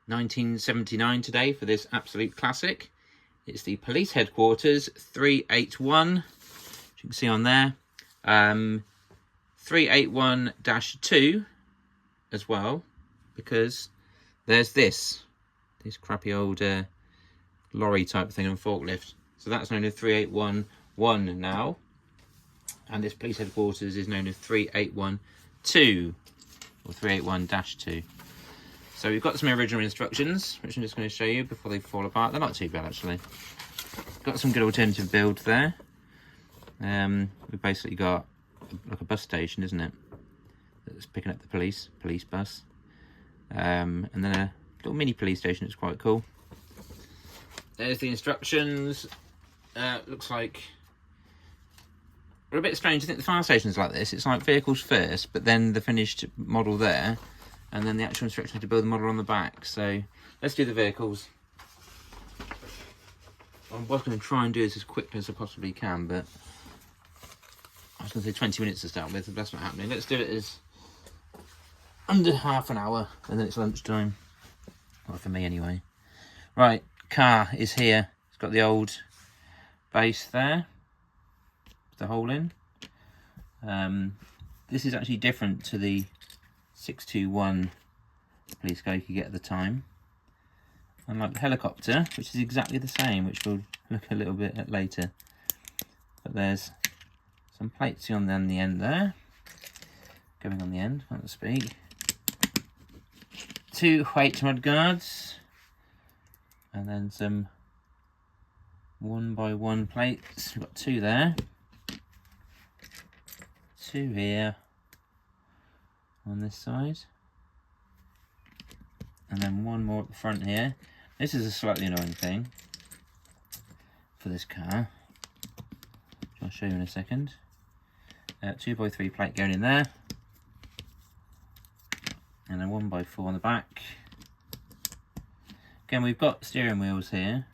1979 today for this absolute classic. It's the police headquarters 381, as you can see on there. 381-2 as well, because there's this crappy old lorry type thing and forklift. So that's known as 381-1 now. And this police headquarters is known as 381-2 or 381-2. So we've got some original instructions, which I'm just going to show you before they fall apart. They're not too bad, actually. Got some good alternative build there. We've basically got like a bus station, isn't it? That's picking up the police bus. And then a little mini police station that's quite cool. There's the instructions. Looks like they're a bit strange. I think the fire station's like this. It's like vehicles first, but then the finished model there, and then the actual instructions to build the model on the back. So let's do the vehicles. I was going to try and do this as quickly as I possibly can, but I was going to say 20 minutes to start with, but that's not happening. Let's do it as under half an hour, and then it's lunchtime. Well, for me anyway. Right, car is here. It's got the old base there, with the hole in. This is actually different to the 621 police car you could get at the time. Unlike the helicopter, which is exactly the same, which we'll look a little bit at later. But there's some plates on the end there. Going on the end, so to speak. 2 weight mud guards. And then some 1x1 plates. We've got 2 there. 2 here. On this side. And then 1 more at the front here. This is a slightly annoying thing for this car, which I'll show you in a second. 2x3 plate going in there. And then 1x4 on the back. Again, we've got steering wheels here,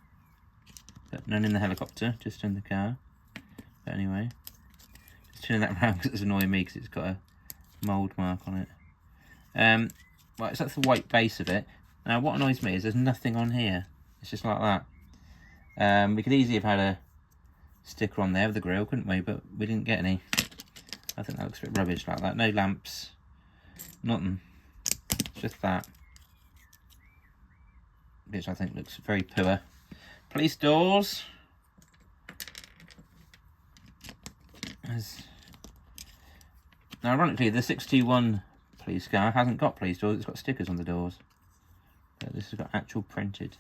but none in the helicopter, just in the car. But anyway, just turning that around because it's annoying me because it's got a mould mark on it. Right, so that's the white base of it. Now, what annoys me is there's nothing on here. It's just like that. We could easily have had a sticker on there with the grille, couldn't we? But we didn't get any. I think that looks a bit rubbish like that. No lamps, nothing. Just that. Which I think looks very poor. Police doors. Now, ironically, the 621 police car hasn't got police doors, it's got stickers on the doors. But this has got actual printed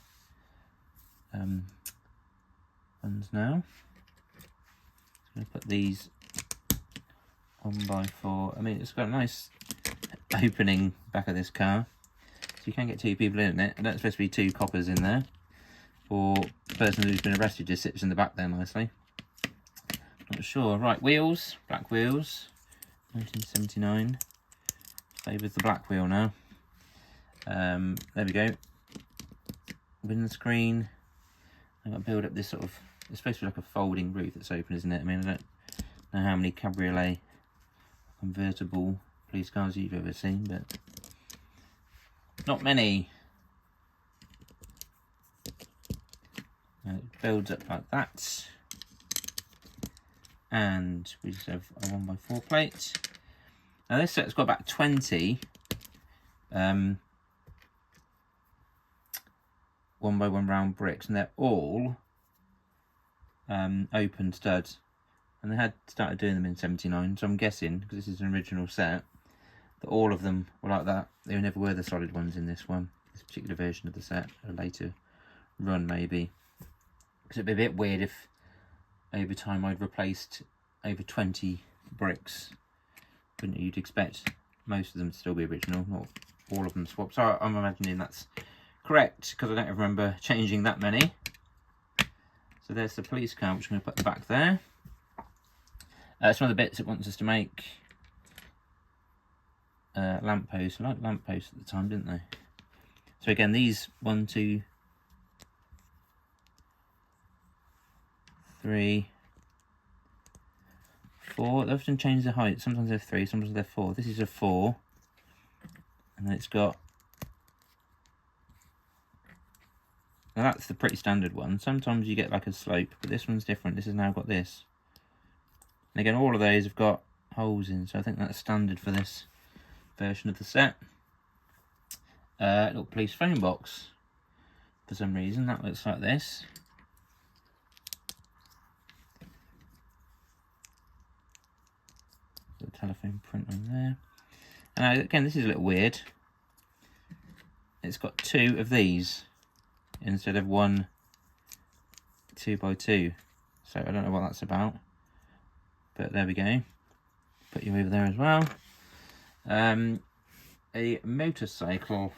ones now. I'm going to put these 1x4. I mean, it's got a nice opening back of this car. So you can get 2 people in it. And that's supposed to be 2 coppers in there. Or the person who's been arrested just sits in the back there nicely. Not sure. Right, wheels. Black wheels. 1979. Stay with the black wheel now. There we go. Windscreen. I'm going to build up this sort of... It's supposed to be like a folding roof that's open, isn't it? I mean, I don't know how many cabriolet convertible police cars you've ever seen, but not many. It builds up like that. And we just have a 1x4 plate. Now this set's got about 20 1x1 round bricks, and they're all open studs. And they had started doing them in 79, so I'm guessing, because this is an original set, that all of them were like that. They never were the solid ones in this one, this particular version of the set, a later run maybe. Because it'd be a bit weird if over time I'd replaced over 20 bricks. Wouldn't you? You'd expect most of them to still be original, not all of them swapped. So I'm imagining that's correct, because I don't remember changing that many. So there's the police car, which I'm going to put the back there. It's one of the bits it wants us to make. Lampposts. I liked lampposts at the time, didn't they? So again, these 1, 2, 3, 4. They often change the height. Sometimes they're 3, sometimes they're 4. This is a 4. And then it's got Now that's the pretty standard one. Sometimes you get like a slope, but this one's different. This has now got this. And again, all of those have got holes in, so I think that's standard for this version of the set. Little police phone box. For some reason, that looks like this. The telephone print on there. And again, this is a little weird. It's got 2 of these instead of 1 2x2. So I don't know what that's about. But there we go. Put you over there as well. A motorcycle.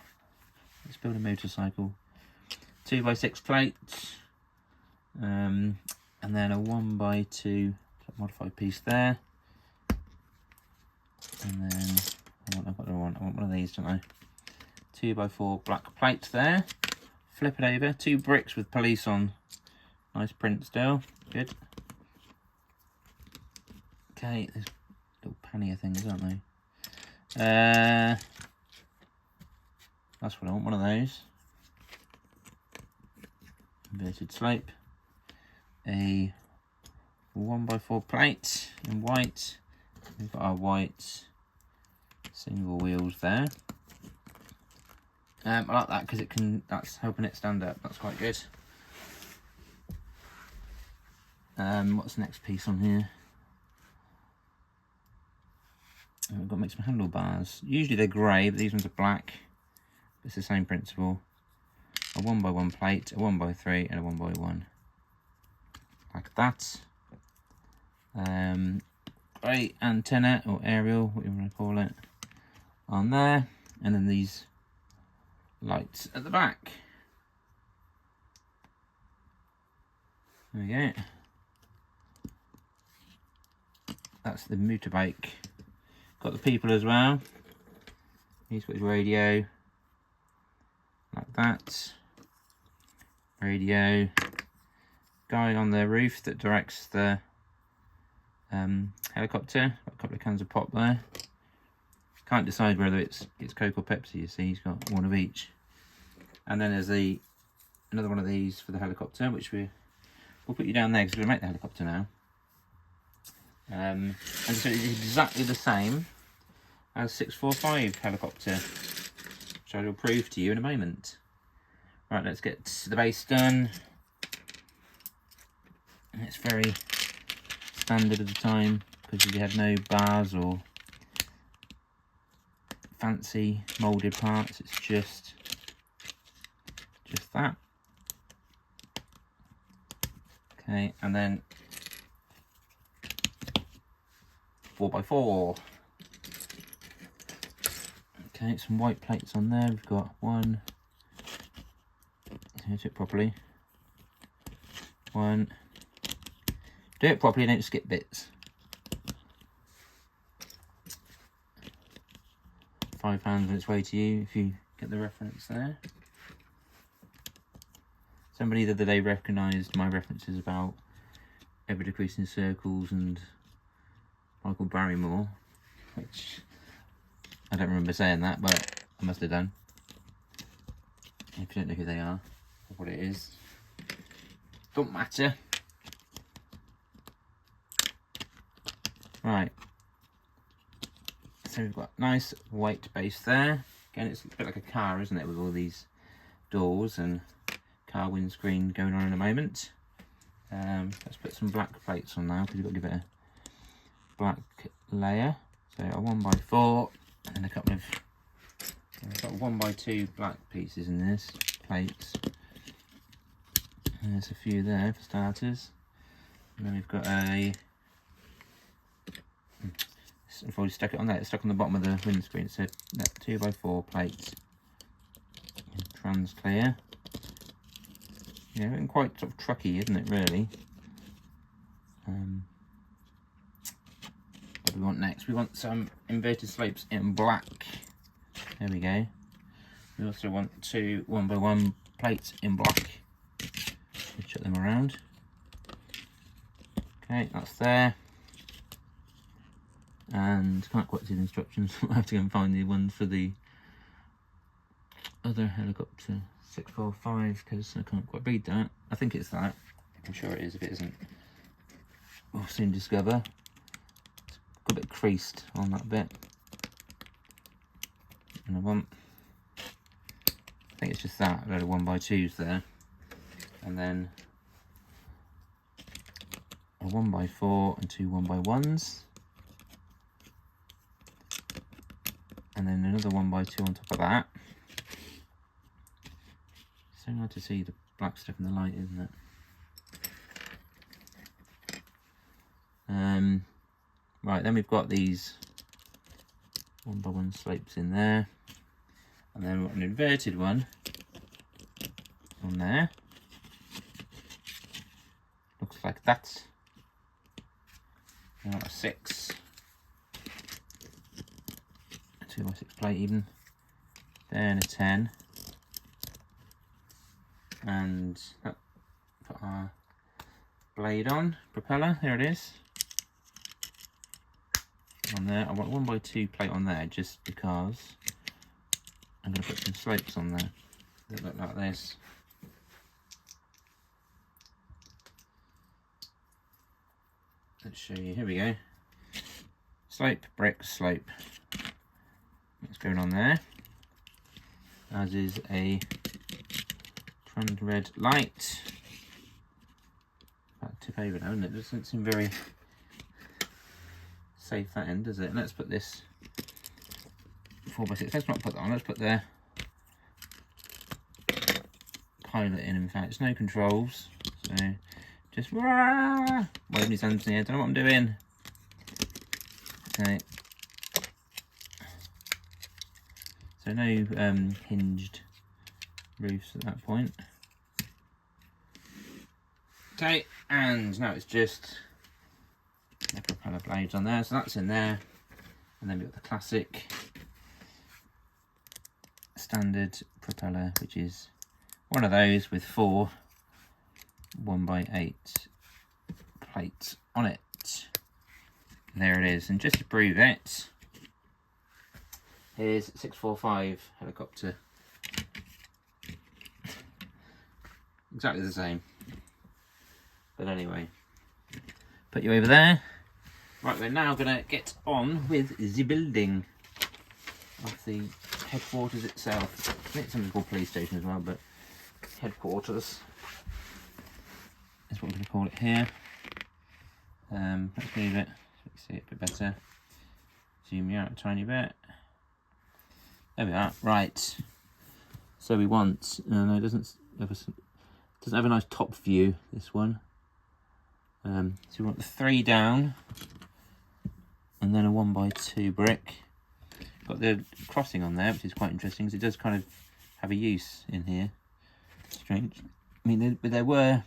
Let's build a motorcycle. 2x6 plates. And then a 1x2 modified piece there. And then I want one of these, don't I? 2x4 black plates there. Flip it over. 2 bricks with police on. Nice print still. Good. Okay, there's little pannier things, aren't they? That's what I want, one of those. Inverted slope. A 1x4 plate in white. We've got our white single wheels there. I like that because that's helping it stand up. That's quite good. What's the next piece on here? We've got to make some handlebars. Usually they're grey, but these ones are black. It's the same principle. A 1x1 plate, a 1x3, and a 1x1. Like that. Great antenna or aerial, what you want to call it, on there. And then these lights at the back. There we go. That's the motorbike. Got the people as well. He's got his radio. Like that. Radio. Guy on the roof that directs the helicopter. Got a couple of cans of pop there. Can't decide whether it's Coke or Pepsi, you see. He's got one of each. And then there's another one of these for the helicopter, which we'll put you down there because we'll make the helicopter now. And so it's exactly the same as 645 helicopter, which I will prove to you in a moment. Right, let's get the base done. It's very standard at the time because we had no bars or fancy moulded parts. It's just that. Okay, and then 4x4. Okay, some white plates on there. We've got one. Hit it properly. One. Do it properly, don't skip bits. £5 on its way to you if you get the reference there. Somebody the other day recognised my references about Ever Decreasing Circles and Michael Barrymore, which I don't remember saying that, but I must have done. If you don't know who they are or what it is, don't matter. Right, so we've got nice white base there. Again, it's a bit like a car, isn't it, with all these doors and car windscreen going on in a moment. Let's put some black plates on now because we've got to give it a black layer. So a 1x4 and a couple of, I've got 1x2 black pieces in this, plates. And there's a few there for starters. And then we've got a, I've already stuck it on there, it's stuck on the bottom of the windscreen. So 2x4 plates, trans clear. Yeah, and quite sort of trucky, isn't it, really? What do we want next? We want some inverted slopes in black. There we go. We also want 2 1x1 plates in black. We'll chuck them around. Okay, that's there. And can't quite see the instructions. I'll have to go and find the ones for the other helicopter 645, because I can't quite read that. I think it's that. I'm sure it is. If it isn't, we'll soon discover. It's got a bit creased on that bit. And I think it's just that, a load of 1x2s there. And then a 1x4 and 2 1x1s. And then another 1x2 on top of that. So hard to see the black stuff in the light, isn't it? Right, then we've got these 1x1 slopes in there. And then we've got an inverted one on there. Looks like that. Now a 6. A 2x6 plate even. Then a 10. And put our blade on, propeller, there it is. On there, I want 1x2 plate on there just because I'm going to put some slopes on there that look like this. Let's show you, here we go. Slope, brick, slope. That's going on there. As is a trend red light. About to tip over now, isn't it? Doesn't seem very safe that end, does it? Let's put this 4x6. Let's not put that on. Let's put the pilot in fact. There's no controls. So just waving his hands in the air. Don't know what I'm doing. Okay. So no hinged roofs at that point. Okay, and now it's just the propeller blades on there, so that's in there. And then we've got the classic standard propeller, which is one of those with 4 1x8 plates on it. There it is, and just to prove it, here's 645 helicopter. Exactly the same. But anyway, put you over there. Right, we're now going to get on with the building of the headquarters itself. I think it's something called police station as well, but headquarters is what we're going to call it here. Let's move it so we can see it a bit better. Zoom you out a tiny bit. There we are. Right. So we want. No, it doesn't have a nice top view. This one. So we want the 3 down, and then a 1x2 brick. Got the crossing on there, which is quite interesting because it does kind of have a use in here. Strange. I mean, there were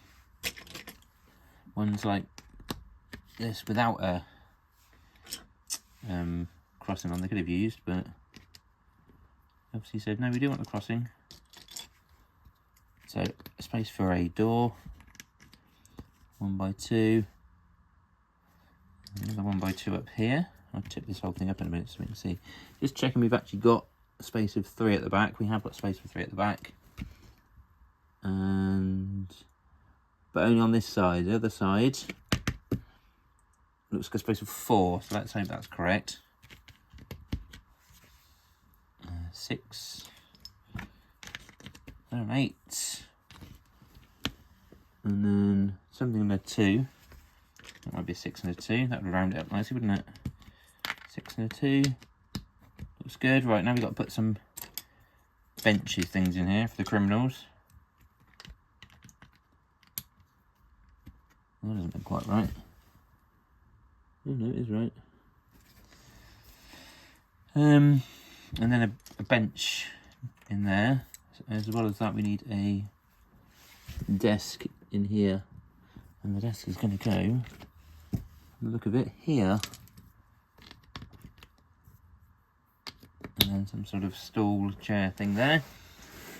ones like this without a crossing on. They could have used, but obviously said no. We do want the crossing. So a space for a door. 1x2. Another 1x2 up here. I'll tip this whole thing up in a minute so we can see. Just checking we've actually got a space of 3 at the back. We have got space for 3 at the back. But only on this side. The other side looks like a space of 4, so let's hope that's correct. 6, 7, 8. And then something on a 2. That might be a 6 and a 2. That would round it up nicely, wouldn't it? 6 and a 2. Looks good. Right, now we've got to put some benchy things in here for the criminals. That doesn't look quite right. Oh no, it is right. And then a bench in there. As well as that, we need a desk in here, and the desk is going to go, from the look of it, here, and then some sort of stool chair thing there.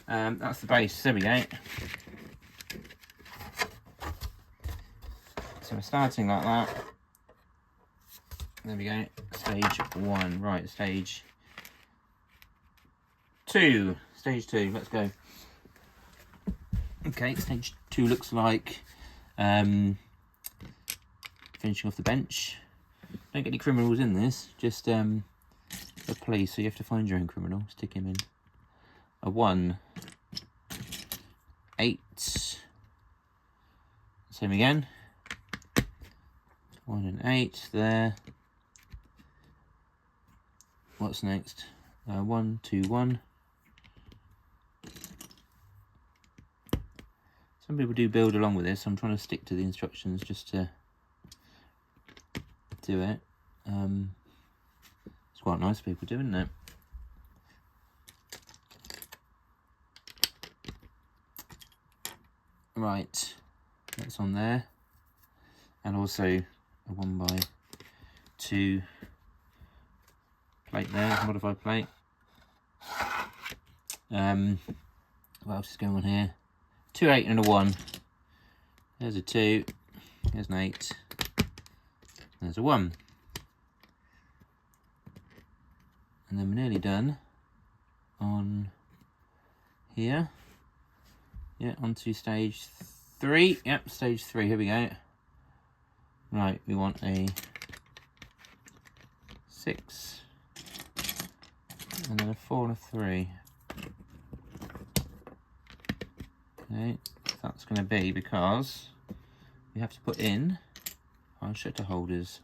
That's the base. There we go. So we're starting like that. There we go. Stage 1. Right, stage 2. Stage 2. Let's go. Okay, stage 2 looks like finishing off the bench. Don't get any criminals in this, just a police, so you have to find your own criminal, stick him in. A 1, 8, same again, 1 and 8 there. What's next? 1, 2, 1. Some people do build along with this. I'm trying to stick to the instructions just to do it. It's quite nice people do, isn't it? Right, that's on there. And also a 1x2 plate there, modified plate. What else is going on here? 2, 8 and a 1. There's a 2, there's an 8, there's a 1. And then we're nearly done on here. Yeah, on to stage 3. Yep, stage 3, here we go. Right, we want a 6, and then a 4 and a 3. Okay, that's going to be because we have to put in our shutter holders,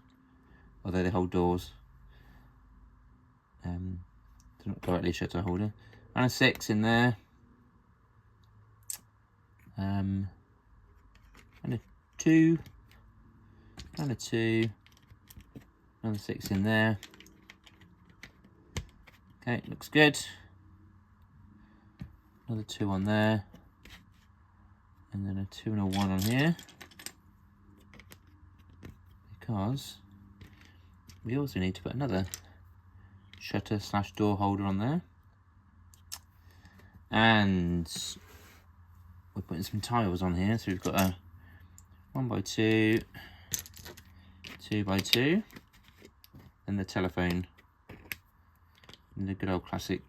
although they hold doors. They're not directly a shutter holder. And a 6 in there. And a 2. And a 2. Another 6 in there. Okay, looks good. Another 2 on there. And then a 2 and a 1 on here. Because we also need to put another shutter / door holder on there. And we're putting some tiles on here. So we've got a 1x2, 2x2, and the telephone. And the good old classic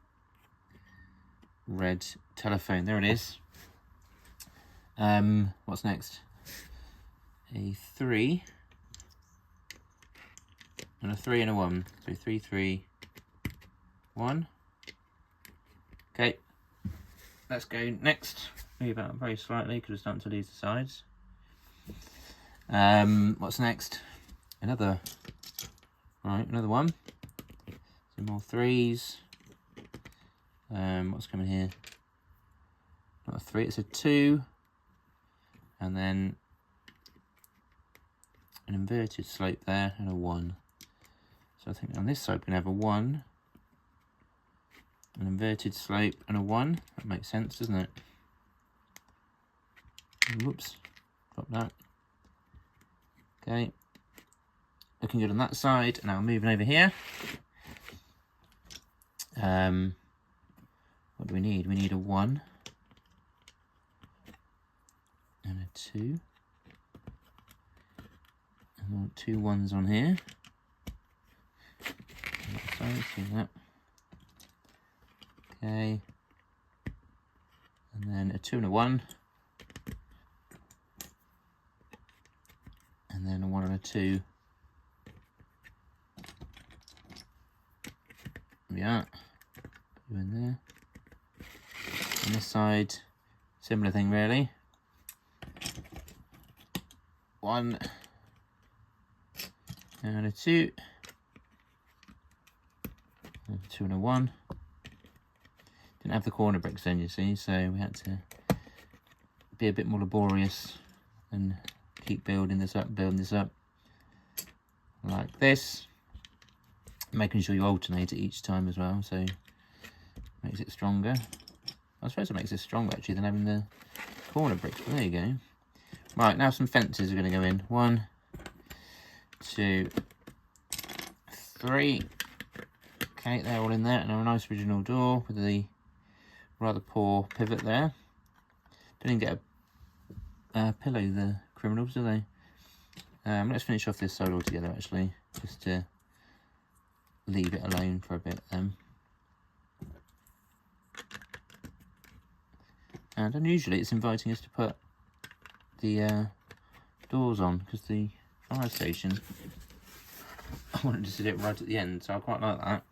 red telephone. There it is. What's next? A 3 and a 3 and a 1. So 3, 3, 1. Okay, let's go next. Move out very slightly because we're starting to lose the sides. What's next? Another 1. Some more 3s. What's coming here? Not a 3, it's a 2. And then an inverted slope there and a 1. So I think on this side we're going to have a 1, an inverted slope and a 1. That makes sense, doesn't it? Whoops, drop that. Okay, looking good on that side. Now moving over here. What do we need? We need a 1 and a 2. And we want 2 1s on here. Sorry, see that. Okay. And then a 2 and a 1. And then a 1 and a 2. Yeah. Put you in there. On this side, similar thing really. 1 and a 2. And a 2 and a 1. Didn't have the corner bricks then, you see, so we had to be a bit more laborious and keep building this up like this, making sure you alternate it each time as well, so makes it stronger. I suppose it makes it stronger actually than having the corner bricks, but there you go. Right, now some fences are going to go in. 1, 2, 3. Okay, they're all in there, and a nice original door with the rather poor pivot there. Didn't get a pillow, the criminals, do they? Let's finish off this side altogether actually, just to leave it alone for a bit then. And unusually it's inviting us to put the doors on, because the fire station, I wanted to sit it right at the end, so I quite like that.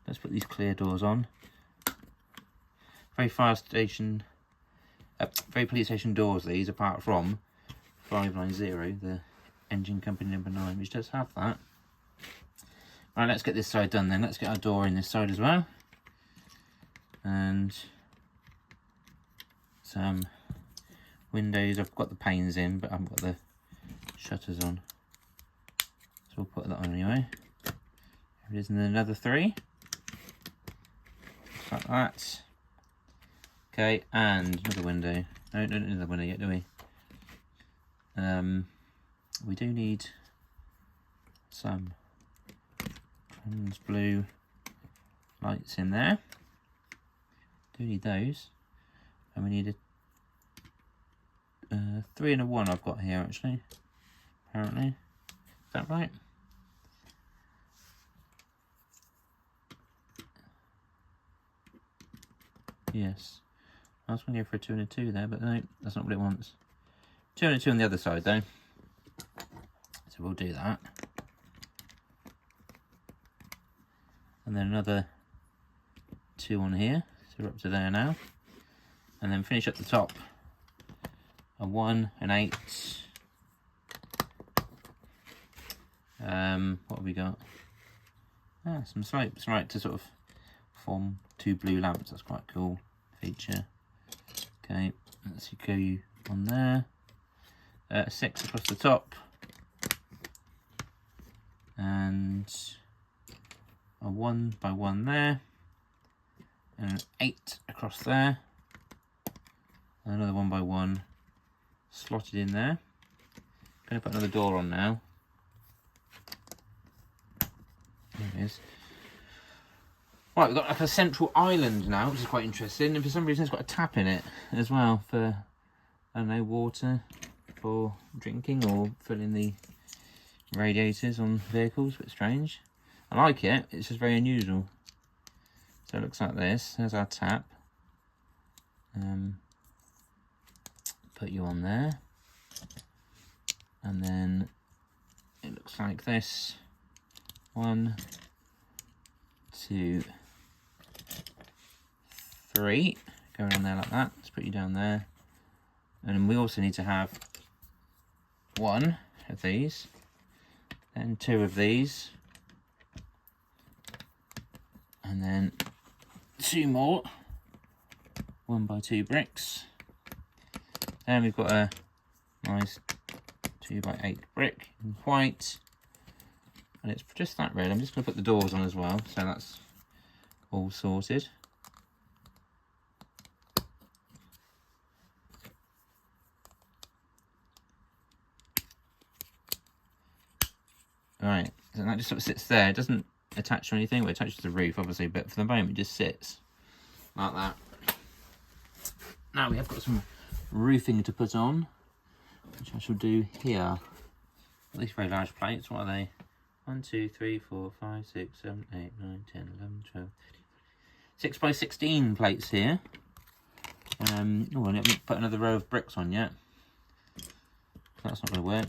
Let's put these clear doors on. Very police station doors these, apart from 590, the engine company number 9, which does have that. Right, let's get this side done then. Let's get our door in this side as well. And some windows. I've got the panes in, but I haven't got the shutters on. So we'll put that on anyway. There it is, and then another 3. Just like that. Okay, and another window. No, don't need another window yet, do we? We do need some trans blue lights in there. Do need those. And we need a 3 and a 1 I've got here actually. Apparently. Is that right? Yes. I was going to go for a 2 and a 2 there, but no, that's not what it wants. 2 and a 2 on the other side though. So we'll do that. And then another 2 on here. So we're up to there now. And then finish at the top. A 1, an 8. What have we got? Some slopes, right, to sort of form 2 blue lamps. That's quite a cool feature. Okay, let's go on there. A 6 across the top. And a 1 by 1 there. And an 8 across there. And another 1 by 1 slotted in there. I'm going to put another door on now. There it is. Right, we've got like a central island now, which is quite interesting. And for some reason it's got a tap in it as well for, I don't know, water for drinking or filling the radiators on vehicles. A bit strange. I like it, it's just very unusual. So it looks like this. There's our tap. Put you on there. And then it looks like this. 1, 2, 3. Going on there like that. Let's put you down there. And we also need to have 1 of these. Then 2 of these. And then 2 more 1 by 2 bricks. Then we've got a nice 2 by 8 brick in white, and it's just that really. I'm just going to put the doors on as well, so that's all sorted. Right, so that just sort of sits there. It doesn't attach to anything, but it attaches to the roof obviously, but for the moment it just sits like that. Now we have got some roofing to put on, which I shall do here. These very large plates, what are they? 1, 2, 3, 4, 5, 6, 7, 8, 9, 10, 11, 12, 13, 6 by 16 plates here. Oh, I haven't put another row of bricks on yet. That's not going to work.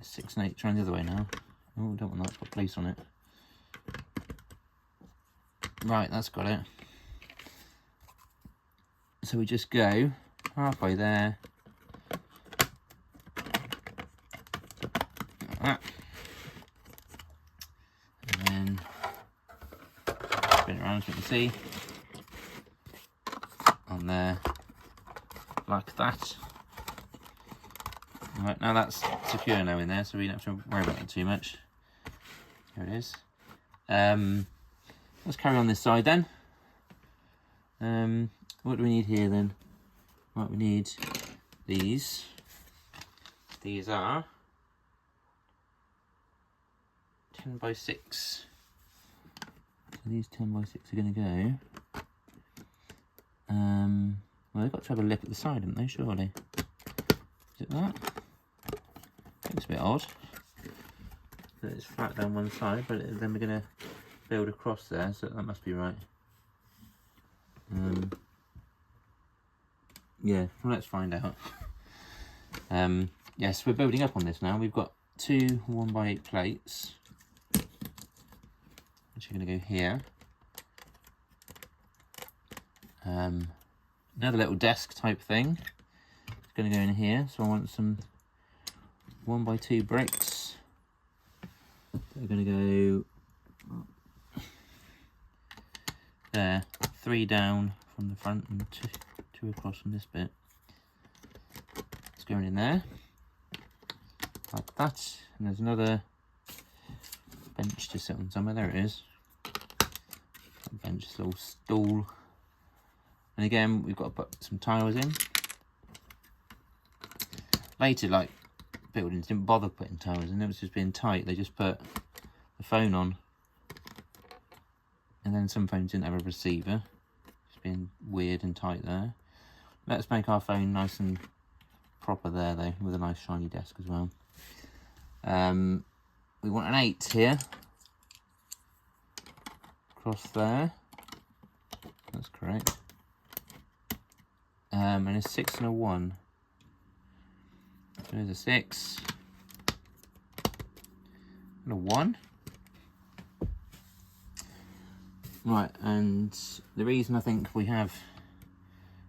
6 and 8, trying the other way now. Oh, don't want that, it's got police on it. Right, that's got it. So we just go halfway there. Like that. And then spin it around so you can see. On there. Like that. Right, now that's secure now in there, so we don't have to worry about it too much. Here it is. Let's carry on this side then. What do we need here then? Right, we need these. These are 10 by 6. So these 10 by 6 are going to go. Well, they've got to have a lip at the side, haven't they? Surely. Is it that? Looks a bit odd. That it's flat down one side, but then we're going to build across there, so that must be right. Yeah, well, let's find out. Yes, we're building up on this now. We've got 2 1x8 plates, which are going to go here. Another little desk type thing. It's going to go in here. So I want some 1x2 bricks. They're going to go there, 3 down from the front and 2 across from this bit. It's going in there, like that. And there's another bench to sit on somewhere. There it is. A bench, this little stool. And again, we've got to put some tiles in. Later, like, buildings didn't bother putting tiles in. It was just being tight. They just put the phone on. And then some phones didn't have a receiver. Just being weird and tight there. Let's make our phone nice and proper there, though, with a nice shiny desk as well. We want an 8 here. Across there. That's correct. And a 6 and a 1. So there's a 6. And a 1. Right, and the reason I think we have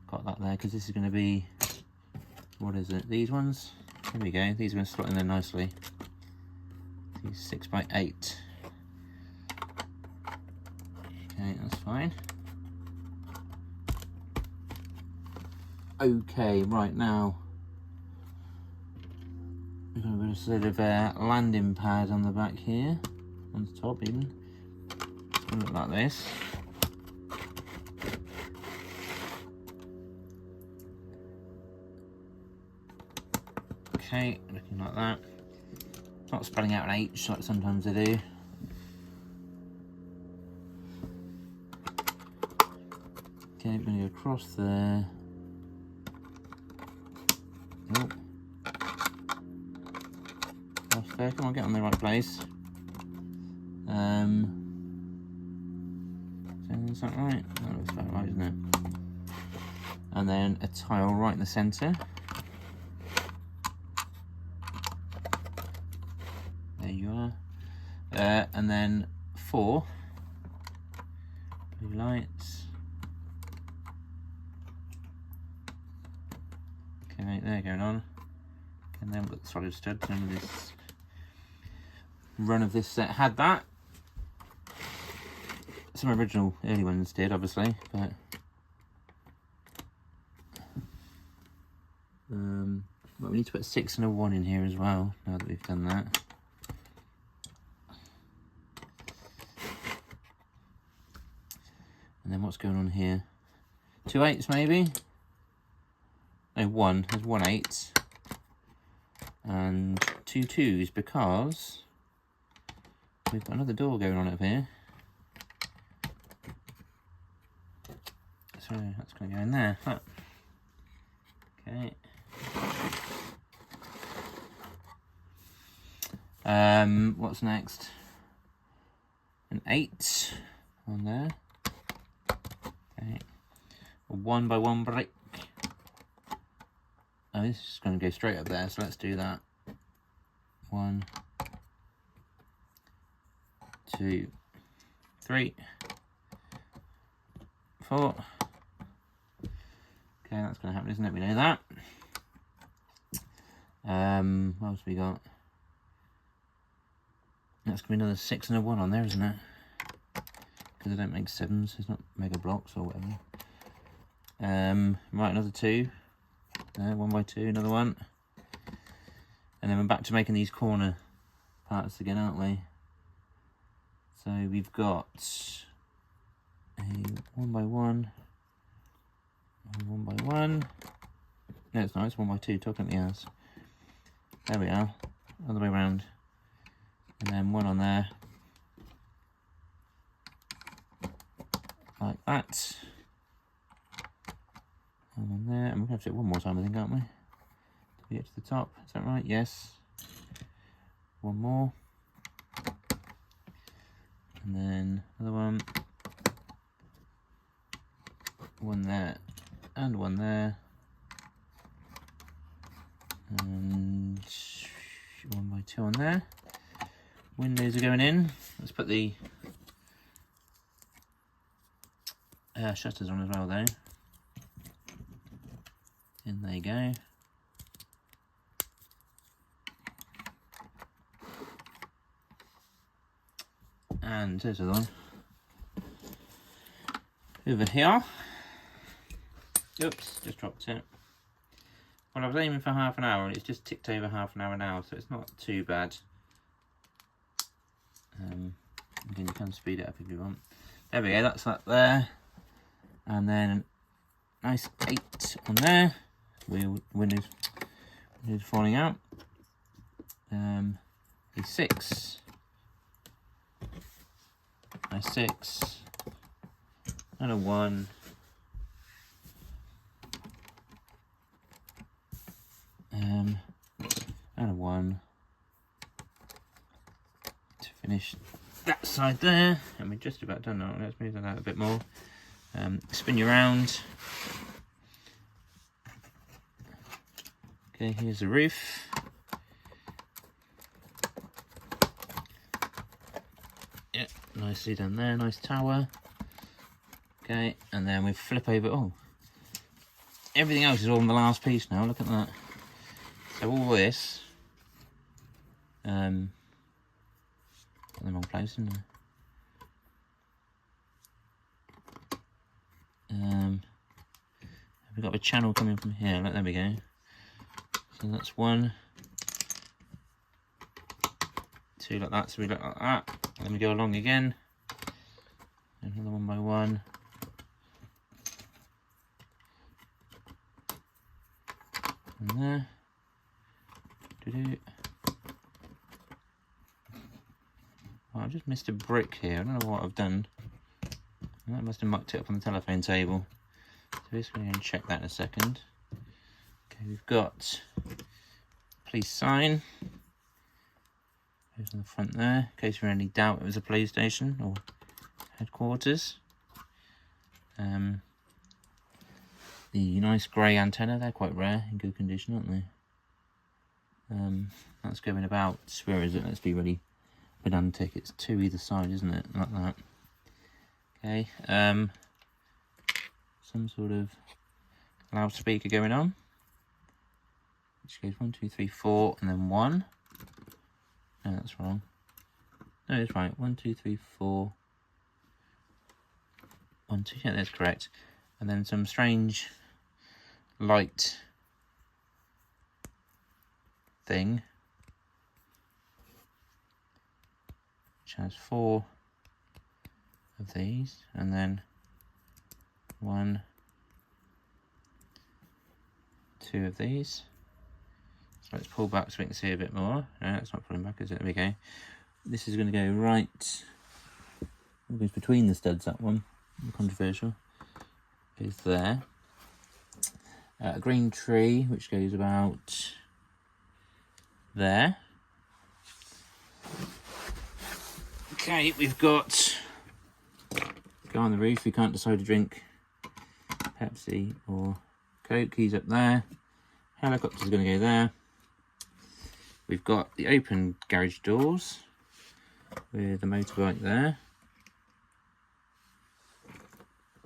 got that there, because this is going to be, what is it, these ones? There we go, these are going to slot in there nicely. These 6x8. Okay, that's fine. Okay, right now, we've got a bit of sort of landing pad on the back here, on the top even. It's going to look like this. Okay, looking like that. Not spelling out an H like sometimes they do. Okay, I'm going to go across there. Oh. Across there, come on, get on the right place. Is that right? That looks about right, isn't it? And then a tile right in the centre. There you are. And then 4 blue lights. Okay, they're going on. And then we've got the solid studs. Remember this run of this set had that. Some original early ones did, obviously, but well, we need to put a 6 and a 1 in here as well, now that we've done that. And then what's going on here? 2 8s maybe? No, 1. There's 1 8. And 2 2s because we've got another door going on up here. So that's going to go in there. Huh. Okay. What's next? An 8 on there. Okay. A 1x1 brick. Oh, this is going to go straight up there, so let's do that. 1, 2, 3, 4. Okay, that's going to happen, isn't it? We know that. What else we got? That's going to be another 6 and a 1 on there, isn't it? Because they don't make 7s, it's not mega blocks or whatever. Right, another 2. 1x2, another 1. And then we're back to making these corner parts again, aren't we? So we've got a 1x1. 1x1. No, it's not, it's 1x2, talking at the ass. There we are, other way around. And then 1 on there. Like that. 1 on there. And we're going to have to do it one more time, I think, aren't we? To get to the top. Is that right? Yes. 1 more. And then another one. one there, and one there, and 1x2 on there. Windows are going in. Let's put the shutters on as well though. In there you go. And there's the one. Over here. Oops, just dropped it. Well, I was aiming for half an hour and it's just ticked over half an hour now, so it's not too bad. Again, you can speed it up if you want. There we go, that's that there. And then nice 8 on there. Windows falling out. A 6. A 6. And a 1. And a 1. To finish that side there. And we're just about done now. Let's move that out a bit more. Spin you around. Okay, here's the roof. Yeah, nicely done there, nice tower. Okay, and then we flip over. Oh, everything else is all in the last piece now, look at that. So all this, in the wrong place, isn't it? We've got a channel coming from here, look, there we go. So that's 1, 2 like that, so we look like that. And then we go along again. Another 1 by 1. And there. Doo-doo. Oh, I've just missed a brick here. I don't know what I've done. I must have mucked it up on the telephone table. So we're just going to go and check that in a second. Okay, we've got police sign. Goes on the front there, in case you're in any doubt it was a police station or headquarters. The nice grey antenna, they're quite rare, in good condition, aren't they? That's going about, where is it? Let's be really pedantic. It's 2 either side, isn't it? Like that. Okay, some sort of loudspeaker going on, which goes 1, 2, 3, 4, and then 1. No, that's wrong. No, it's right. 1, 2, 3, 4. 1, 2. Yeah, that's correct. And then some strange light thing, which has 4 of these, and then 1, 2 of these. So let's pull back so we can see a bit more. No, it's not pulling back, is it? There we go. This is going to go right. It goes between the studs, that one. Controversial. Goes there. A green tree, which goes about there. Okay, we've got. Go on the roof. We can't decide to drink Pepsi or Coke. He's up there. Helicopter's going to go there. We've got the open garage doors with the motorbike there.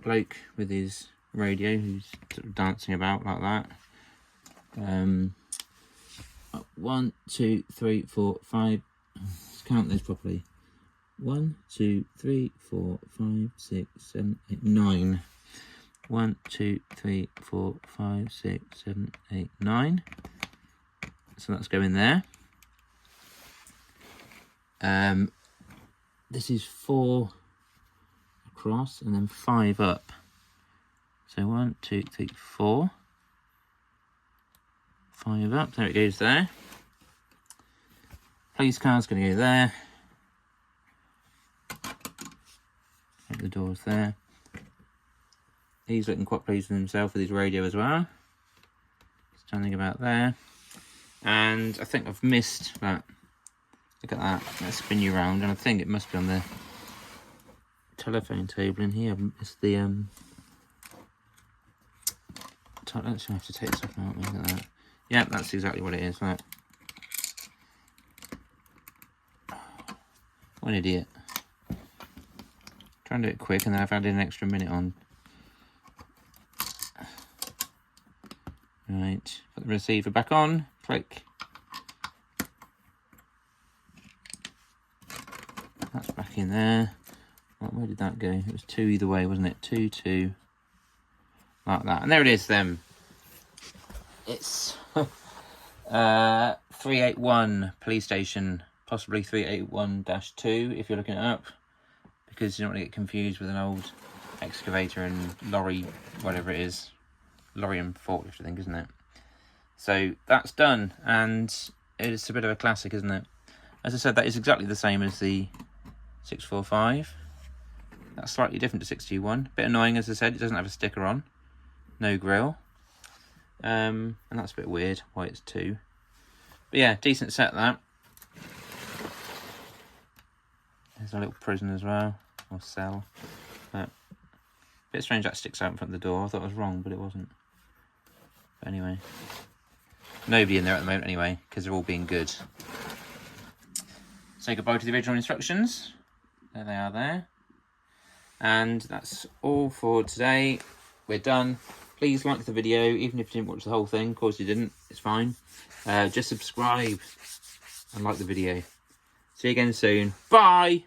Bloke with his radio who's sort of dancing about like that. 1, 2, 3, 4, 5. Let's count those properly. 1, 2, 3, 4, 5, 6, 7, 8, 9. 1, 2, 3, 4, 5, 6, 7, 8, 9. So that's going there. This is 4 across and then 5 up. So 1, 2, 3, 4. 5 up. There it goes there. Police car's going to go there. The doors there. He's looking quite pleased with himself with his radio as well. Standing about there. And I think I've missed that. Look at that. Let's spin you around, and I think it must be on the telephone table in here. I've missed the Let's have to take this off now. Look at that. Yeah, that's exactly what it is. Right. What an idiot. Try and do it quick, and then I've added an extra minute on. Right, put the receiver back on. Click. That's back in there. Right, where did that go? It was 2 either way, wasn't it? 2, 2. Like that. And there it is then. It's 381 police station, possibly 381-2 if you're looking it up, because you don't want to get confused with an old excavator and lorry, whatever it is. Lorry and forklift, I think, isn't it? So that's done, and it's a bit of a classic, isn't it? As I said, that is exactly the same as the 645. That's slightly different to 621. Bit annoying, as I said, it doesn't have a sticker on. No grill. And that's a bit weird, why it's 2. But yeah, decent set that. There's a little prison as well, or cell. But a bit strange that sticks out in front of the door. I thought it was wrong, but it wasn't. But anyway, nobody in there at the moment anyway, because they're all being good. Say goodbye to the original instructions. There they are there. And that's all for today. We're done. Please like the video, even if you didn't watch the whole thing. Of course you didn't, it's fine. Just subscribe and like the video. See you again soon. Bye!